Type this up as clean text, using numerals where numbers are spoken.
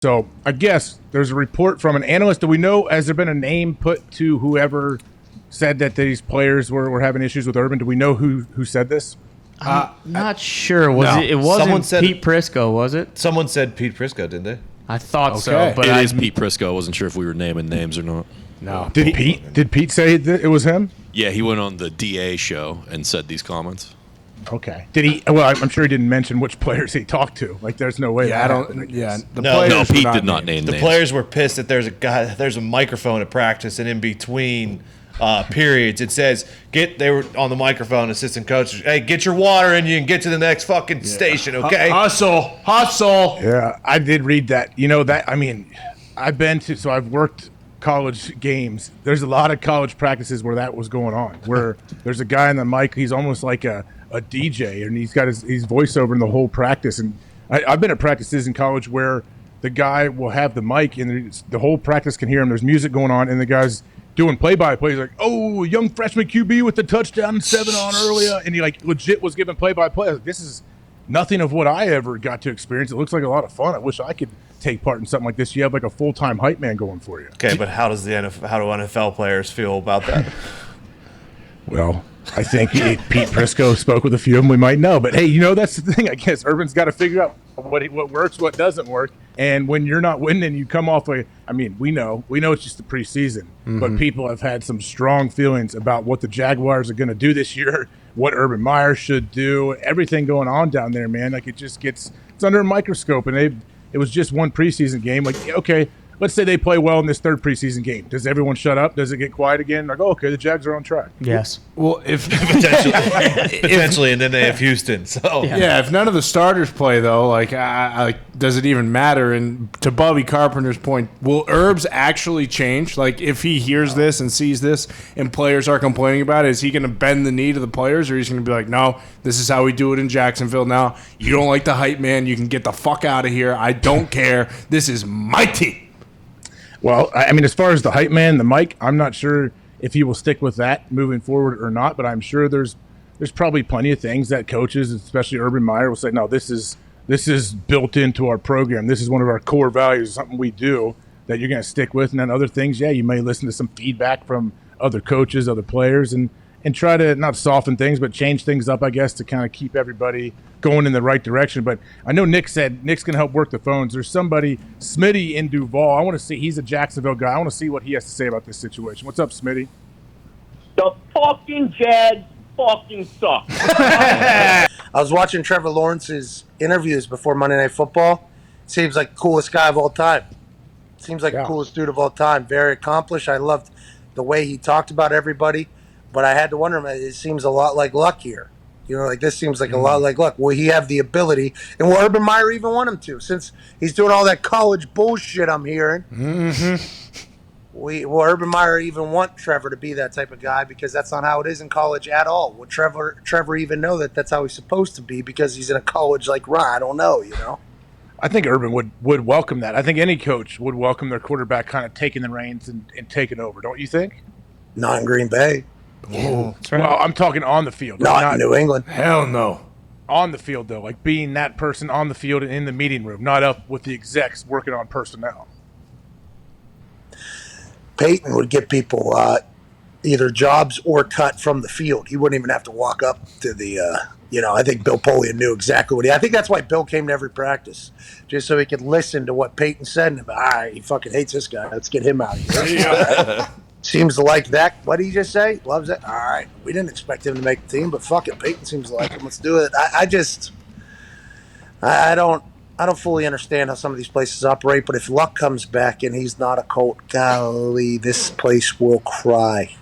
So I guess there's a report from an analyst. Do we know, has there been a name put to whoever said that these players were having issues with Urban? Do we know who said this? I'm not sure. It wasn't Someone said- Pete Prisco, was it? Someone said Pete Prisco, didn't they? I thought so, Okay. but It is Pete Prisco. I wasn't sure if we were naming names or not. No. Did Pete say that it was him? Yeah, he went on the DA show and said these comments. Okay. Did he? Well, I'm sure he didn't mention which players he talked to. Like, there's no way. Yeah, I that don't. happened, Yeah, guess. the No, players No, were Pete did not named. name The names. players were pissed that there's a microphone at practice, and in between periods, it says they were on the microphone, assistant coaches. Hey, get your water and you can get to the next fucking station, okay? Hustle. Yeah, I did read that. You know that. I mean, I've worked college games. There's a lot of college practices where that was going on. Where there's a guy on the mic. He's almost like a DJ, and he's got his voiceover in the whole practice. And I've been at practices in college where the guy will have the mic, and the whole practice can hear him. There's music going on, and the guy's doing play-by-play. He's like, "Oh, young freshman QB with the touchdown 7 on earlier," and he like legit was giving play-by-play. I was like, this is nothing of what I ever got to experience. It looks like a lot of fun. I wish I could take part in something like this. You have like a full-time hype man going for you. Okay, but how do NFL players feel about that? Well, I think Pete Prisco spoke with a few of them we might know. But, hey, you know, that's the thing. I guess Urban's got to figure out what works, what doesn't work. And when you're not winning, you come off we know it's just the preseason. But people have had some strong feelings about what the Jaguars are going to do this year, what Urban Meyer should do, everything going on down there, man. Like, it's under a microscope. And it was just one preseason game. Like, okay, let's say they play well in this third preseason game. Does everyone shut up? Does it get quiet again? Like, oh, okay, the Jags are on track. yes. Well, if Potentially, and then they have Houston. So if none of the starters play though, like, does it even matter? And to Bobby Carpenter's point, will Herbs actually change? Like, if he hears this and sees this, and players are complaining about it, is he going to bend the knee to the players, or he's going to be like, no, this is how we do it in Jacksonville now. You don't like the hype man, you can get the fuck out of here. I don't care. This is my team. Well, I mean, as far as the hype man, the mic, I'm not sure if he will stick with that moving forward or not, but I'm sure there's probably plenty of things that coaches, especially Urban Meyer, will say, no, this is built into our program. This is one of our core values, something we do that you're going to stick with. And then other things, you may listen to some feedback from other coaches, other players, and try to not soften things, but change things up, I guess, to kind of keep everybody going in the right direction. But I know Nick said Nick's going to help work the phones. There's somebody, Smitty in Duval. I want to see, he's a Jacksonville guy. I want to see what he has to say about this situation. What's up, Smitty? The fucking Jags fucking suck. I was watching Trevor Lawrence's interviews before Monday Night Football. Seems like the coolest guy of all time. Seems like the coolest dude of all time. Very accomplished. I loved the way he talked about everybody. But I had to wonder, it seems a lot like luck here. You know, like this seems like a lot like luck. Will he have the ability? And will Urban Meyer even want him to? Since he's doing all that college bullshit I'm hearing. Will Urban Meyer even want Trevor to be that type of guy? Because that's not how it is in college at all. Will Trevor even know that that's how he's supposed to be because he's in a college like Ron? I don't know, you know. I think Urban would welcome that. I think any coach would welcome their quarterback kind of taking the reins and taking over. Don't you think? Not in Green Bay. Yeah, that's right. Well, I'm talking on the field. Not in New England. Hell no. On the field, though, like being that person on the field and in the meeting room, not up with the execs working on personnel. Peyton would get people either jobs or cut from the field. He wouldn't even have to walk up to the, I think Bill Polian knew exactly what I think that's why Bill came to every practice, just so he could listen to what Peyton said and be, all right, he fucking hates this guy. Let's get him out of here. Seems to like that. What did he just say? Loves it. All right. We didn't expect him to make the team, but fuck it. Peyton seems to like him. Let's do it. I don't fully understand how some of these places operate, but if Luck comes back and he's not a Colt, golly, this place will cry.